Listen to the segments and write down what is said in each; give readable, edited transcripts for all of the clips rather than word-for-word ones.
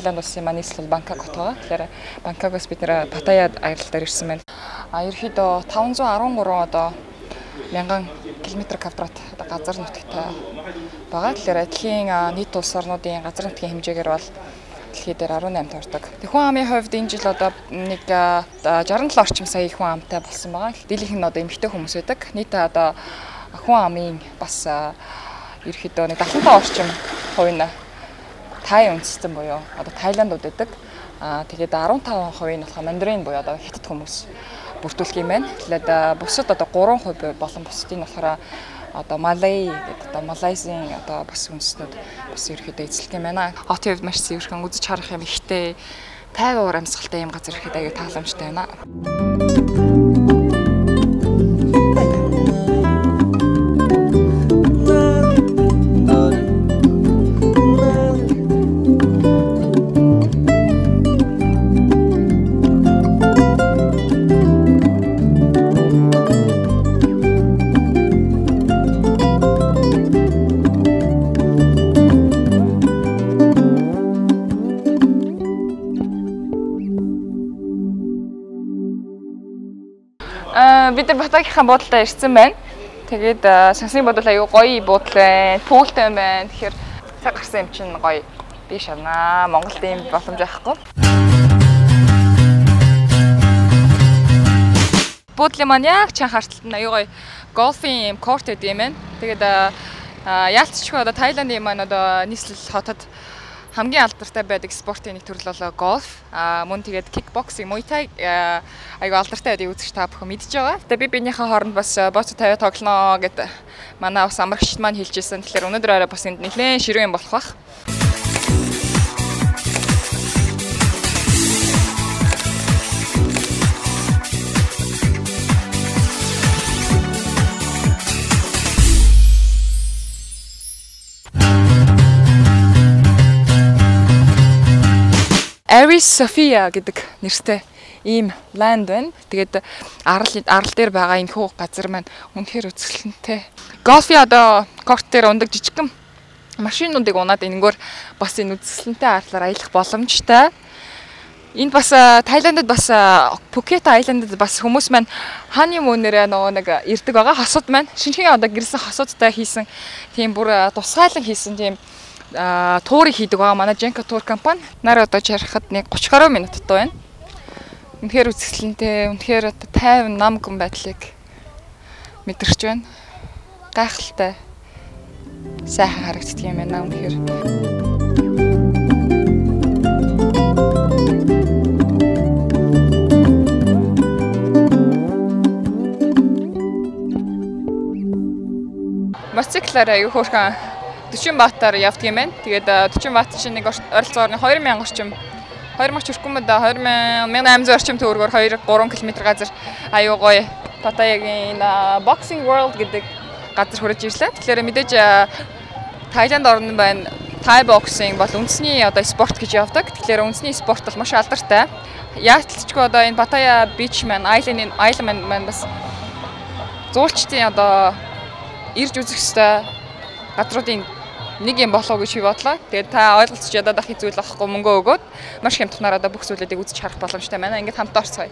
Тайланд улсын маань нийслэл Бангкок хот байгаа. Тэгэхээр Бангкокоос бид нэр Паттаяад аялалтаар ирсэн байна. Ерөнхийдөө 513 одоо 1000 км квадрат газар нутгтай байгаа. Тэгэхээр дэлхийн нийт улс орнуудын газар нутгийн хэмжээгээр бол дэлхий дээр 18-т ордог. Хүн амын хувьд энэ жил одоо нэг 67 орчим сая хүн амтай болсон байгаа. Дийлэнх нь одоо эмэгтэй хүмүүс байдаг. Нийт одоо хүн амын бас ерөөхдөө нэг 75 орчим хувь нь Тай үндэстэн буюу одоо Тайландууд байдаг. Тэгээд 15% нь болохоор мандарин буюу одоо хятад хүмүүс бүрдүүлэх юм байна. Тэгээд бусад одоо 3% болон бусдын болохоор одоо Малай гэдэг одоо Малайзийн одоо бас үндэстнүүд бас ерөөхдөө эзлэх юм байна. Хотын хувьд маш зөвхөн үзэж харах юм ихтэй тайван уур амьсгалтай юм газар ирэхэд аягүй тааламжтай байна. Бид нар Батагийнхаа буудлаа ирсэн байна. Тэгээд сансны буудлаа аюу гоё буудал байна. Пүүлтэй байна. Тэгэхээр цаг гарсан юм чинь гоё би шавнаа. Монголд ийм боломж байхгүй. Буудлын маань яг чанга харталт нь аюу гоё голфын юм корт гэдэг юм байна. Тэгээд яалтчгүй одоо Тайландын маань одоо нийслэл хотод хамгийн алдартай байдаг спортын нэг төрөл болоо гольф. Мөн тэгээд кикбоксинг, муйтай аюу алдартай байдгийг үзэж та бүхэн мэдж байгаа. Тэгээд би биенийхээ хооронд бас боцо тавиа тоглоно гэд манай бас амрагчд маань хэлжсэн. Тэгэхээр өнөөдөр арай бас энд нэлээд ширүүн юм болох бах. Aris Sophia гэдэг нэртэй ийм ланд байна. Тэгээд арал дээр байгаа энэ хүү газар маань үнэхээр үзэсгэлэнтэй. Голфын одоо корт дээр ундаг жижигхэн машинуудыг унаад энэгээр бас энэ үзэсгэлэнтэй арлаар аялах боломжтой. Энд бас Тайландд бас Phuket Island-д бас хүмүүс маань honeymoon-ээр нөгөө нэг ирдэг байгаа. Хосууд маань шинэхэн одоо гэрсэн хосуудтай хийсэн тийм бүр тусгайлан хийсэн тийм туурыг хийдэг байгаа. Манай Genka тур компани нар одоо жарахад нэг 30 гаруй минуттай байна. Үнэхээр үзэсгэлэнтэй, үнэхээр одоо тайван нам гүн байдлыг мэдэрч байна. Гайхалтай. Сайхан харагддаг юм байна үнэхээр. Мотоциклаар аюу хөөрхөн 40 баатаар явдаг юм байна. Тэгээд 40 баат чинь нэг ойролцоогоор 2000 орчим 2000 хүрхэмд 1800 орчим төгрөгөөр 2-3 км газар аюу гоё Паттаягийн Boxing World гэдэг газар хүрэж ирлээ. Тэгэхээр мэдээж Тайланд орн байна. Thai boxing бол үндэсний одоо спорт гэж явдаг. Тэгэхээр үндэсний спорт бол маш алдартай. Яалтчгүй одоо энэ Pattaya Beach man Island маань бас зуулчдын одоо ирж үзэх ёстой газруудын нэг юм болов гэж би бодлоо. Тэгээд та ойлголцож ядаад ах зүйл авахгүй мөнгө өгөөд маш хямдхнаар одоо бүх зүйлүүдийг үзэж харах боломжтой байна. Ингээд хамт орцгоё.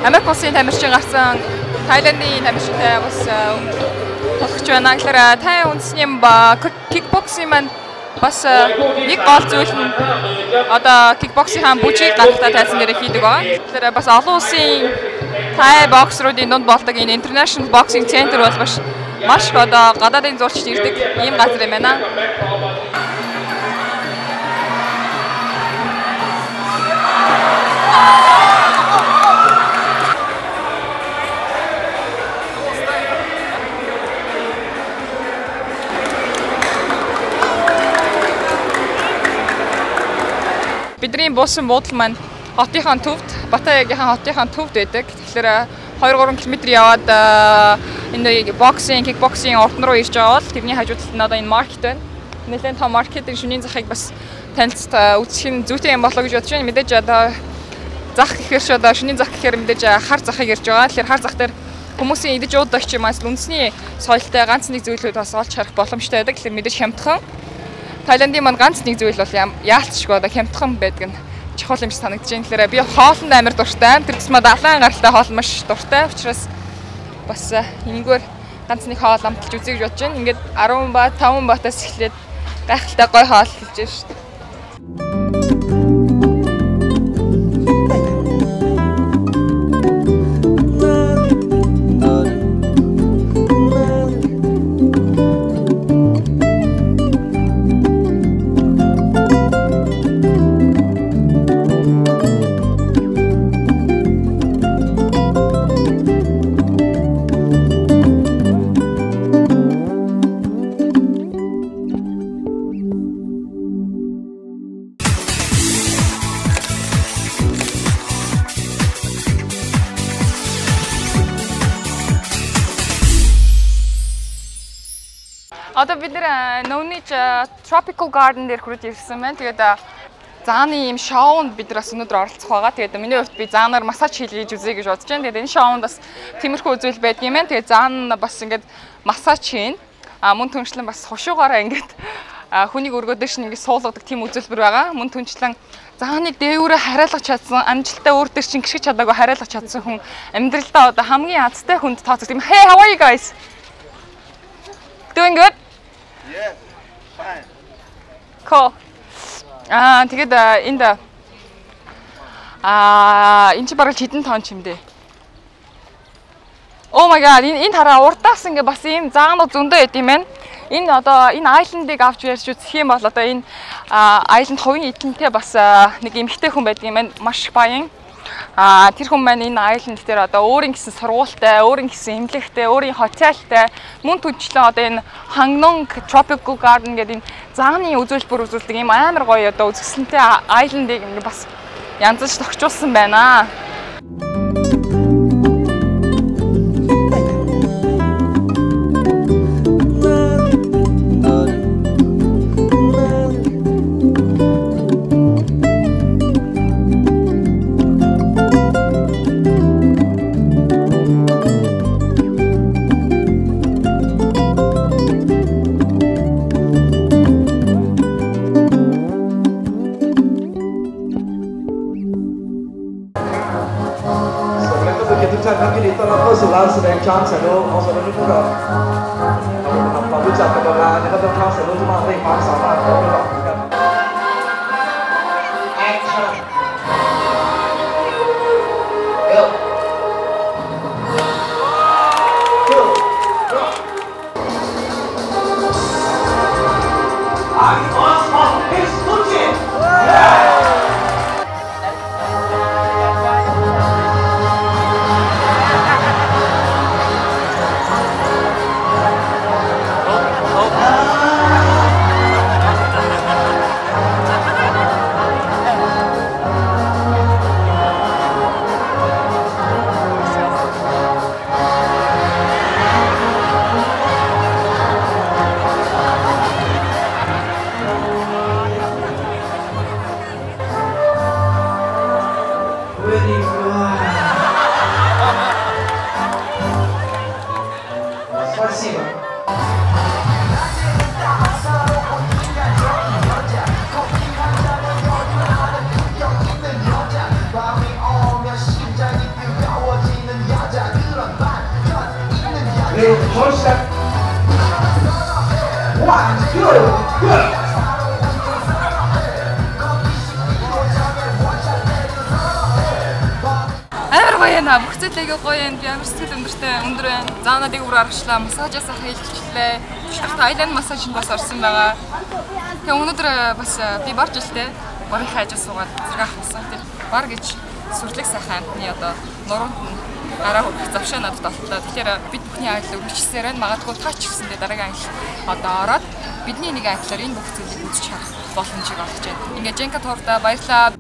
Америк улсын тамирчин гарсан Тайландын тамирчинтай бас болгож байна. Тэгэхээр Тай үндэсний кикбоксинг маань бас нэг гол зүйл нь одоо кикбоксингийн бүжгийг гаргахтаа тайзан дээр хийдэг байгаа. Тэгэхээр бас олон улсын Тай боксеруудын дунд болдог энэ International Boxing Center бол маш одоо гадаадын зурчид ирдэг ийм газар юм байна. Бидний буусан буудал маань хотынхаа төвд, Паттаягийн хотынхаа төвд байдаг. Тэгэхээр 2-3 км яваад энэ боксинг, кикбоксинг ордон руу ирж байгаа бол тэрний хажуудалд нь одоо энэ маркет байна. нэлээд том маркетинг шөнийн захыг бас танилцт үзэх нь зүйтэй юм болоо гэж бодож байна. Мэдээж одоо зах гэхээр ч одоо шөнийн зах гэхээр мэдээж хар захыг ярьж байгаа. Тэгэхээр хар зах дээр хүмүүсийн идэж уудаг ч юм аа үндэсний соёлтой ганц нэг зүйлүүд бас олж харах боломжтой байдаг. Тэгэхээр мэдээж хямдхан. Тайландын маань ганц нэг зүйл бол яалтчгүй одоо хямдхан байдаг нь чухал юм шиг санагдаж байна. Тэгэхээр би хоолнд амар дуртай. Тэр тусмаа далайн гаралтай хоол маш дуртай. Учраас бас энэгээр ганц нэг хоол амталж үзье гэж бодож байна. Ингээд 10 ба 5 батаас эхлээд гайхалтай гой хоол хэлж байна шүү дээ. Одоо бид нэр Нөвнич Tropical Garden дээр хүрээд ирсэн байна. Тэгээд зааны ийм шоунд бид нар бас өнөөдөр оролцох байгаа. Тэгээд миний хувьд би заанаар массаж хийж үзье гэж бодож байна. Тэгээд энэ шоунд бас тиймэрхүү үзүүл байдаг юм байна. Тэгээд заан бас ингээд массаж хийн. Мөн түншлэн бас хушуугаараа ингээд хүнийг өргөөдөж шин ингээд суулгадаг тийм үзүүлбэр байгаа. Мөн түнчлэн зааныг дээгүүрээ хараалгах чадсан, амжилттай өөр төр чин гიშгэж чадаагүй хараалгах чадсан хүн амьдралдаа одоо хамгийн азтай хүнд тооцох тийм. Hey, how are you guys? Doing good? Yeah, fine. Cool. Тэгээд энд энэ чи бараг хідэн тоон ч юм дээ. Oh my god, энэ тараа урдаас ингээ бас ийм заанууд зөндөө байд юм байна. Энэ одоо энэ айлендыг авч ярьж үзэх юм бол одоо энэ айланд хувийн эдлэнтэй бас нэг эмэгтэй хүн байдаг юм байна. Маш баян. Тэр хүн маань энэ айланд дээр одоо өөрийн гэсэн сургуультай, өөрийн гэсэн эмнэлэгтэй, өөрийн хотелтай мөн түнчлэн одоо энэ Hangnon Tropical Garden гэдэг энэ зааны үзүүлбэр үзүүлдэг юм амар гоё одоо үзэсгэлэнтэй айландыг ингээ бас янзлж тогтчулсан байна. Бүх зүйлээ гоё юм. Би амар сэтгэл өндөр байна. Заануудыг бүр аргачлаа. Массажаас хийлгчлээ. Тэгвэл Тайланд массаж нь бас орсон байгаа. Тэгээ өнөөдөр бас би барж илтэй. Борын хайж суугаад зэрэг авсан. Тэр бар гэж сүрлэг сайхан амтны одоо нуруунд нь гараа хөрөх завшаа надад олтлоо. Тэгэхээр бид бүхний ажил өргөжсөөр байна. Магадгүй таач гэсэндээ дараагийн ажил одоо ороод бидний нэг ажлаар энэ бүх зүйлийг үзэж харах боломжийг олгож байна. Ингээ Женка туурдаа баярлалаа.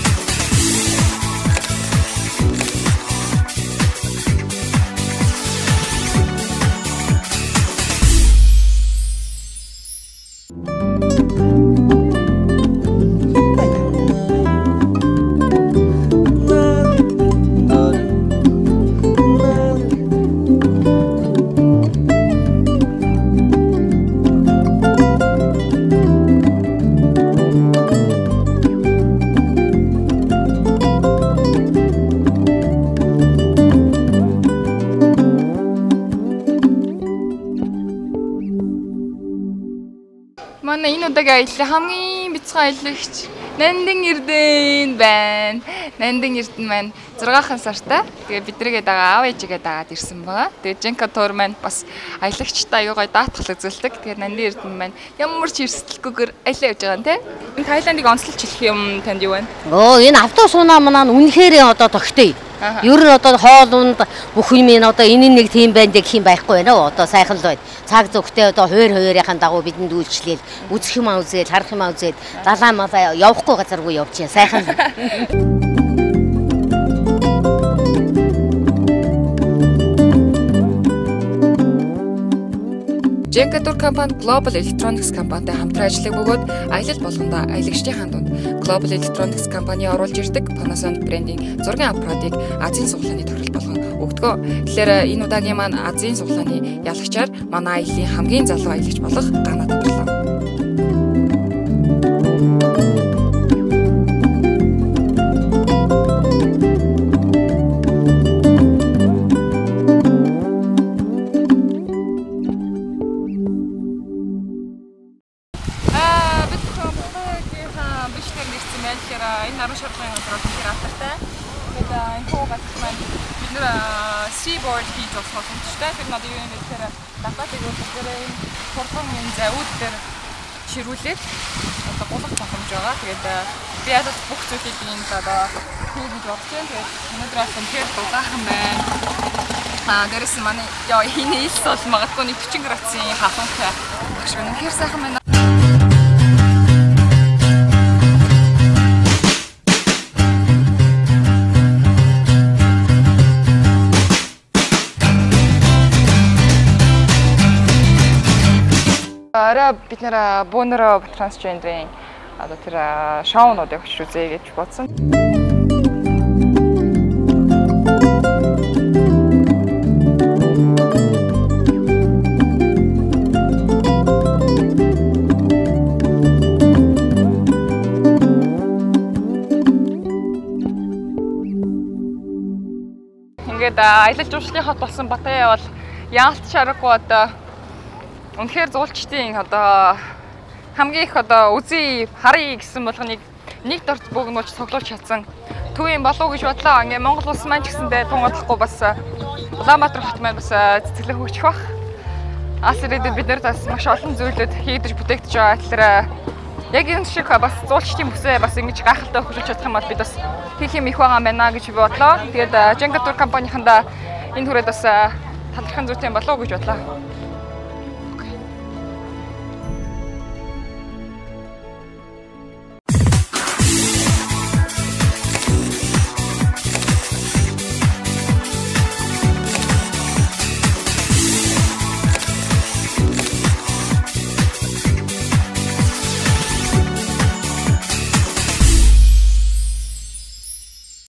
Одоогийн аяллаа хамгийн бяцхан аялагч Нандин Эрдэнэ байна. Нандин Эрдэнэ маань 6хан сартай. Тэгээ биднийгээ дагаа аав ээжигээ дагаад ирсэн байгаа. Тэгээ Женка Тур маань бас аялагчтай аюу гай даатгал үзүүлдэг. Тэгээ Нандин Эрдэнэ маань ямар ч эрсдэлгүйгээр аялаа явж байгаа юм те. Энэ Тайландыг онцлж хэлэх юм танд юу вэ? Энэ автобус унаа манаа үнэхээр одоо тогтъё. Ер нь одоо хоолунд бүх юм одоо энэ нэг тийм байна гэх юм байхгүй байна. Одоо сайхан л байна. Цаг зүгтээ одоо хуваарийнхаа дагуу бидэнд үйлчлээл үзэх юм үзээл харах юм үзээд далаа малаа явахгүй газаргүй явж байна. Сайхан. Jenka Tour компани Global Electronics компанитай хамтран ажилладаг бөгөөд аялал болгондоо аялагчдын дунд Global Electronics компани оруулж ирдэг Panasonic брендийн зургийн аппаратыг Азийн суглааны тохирол болгон өгдөг. Тэгэхээр энэ удаагийн маань Азийн суглааны ялагчаар манай аяллаа хамгийн залуу аялагч болох Гана тодорлоо. Энэ наруу шаргын газар тэр алтартай. Тэгээд энэ хуугаас маань бид нэр seaboard хийж болох боломжтой. Тэр надад юу юм бэ гэхээр дататыг өөрөөр энэ турхан энэ завууд дээр ширүүлээд одоо гулгах боломж байгаа. Тэгээд би одоо бүх зүйлийг энэ одоо хийж бодож байна. Тэгээд өнөөдрээс тэр дулаахан байна. Дээрээс манай энэ ил бол магадгүй 40 градусын хахамтай багш үнэхээр сайхан байна. Араа бид нэр бөөнөрө трансгендерийн одоо тэр шоунуудыг хөш үзье гэж бодсон. Ингээд аялал жуулчлалын хот болсон Паттайя бол яалт шаргагүй одоо үнэхээр зуулчдын одоо хамгийн их одоо үзий харъя гэсэн болгоныг нэг дорт бөгнүүлж цуглуулж чадсан төвийн болов гэж бодлоо. Ингээ Монгол улс маань ч гэсэндээ тунгадлахгүй бас Улаанбаатар хот маань бас цэцгэлэн хөгжих бах. Асрэдэд бид нар бас маш олон зүйлүүд хийдэж бүтээгдэж байгаа. Тэгэхээр яг энэ шиг бас зуулчдын бүсээ бас ингэж гайхалтай хөгжүүлж чадах юм бол бид бас хийх юм их байгаа юм байна гэж бодлоо. Тэгээд Jenka Tour компанийнхандаа энэ түрээд бас талархын зүйтэй болов гэж бодлоо.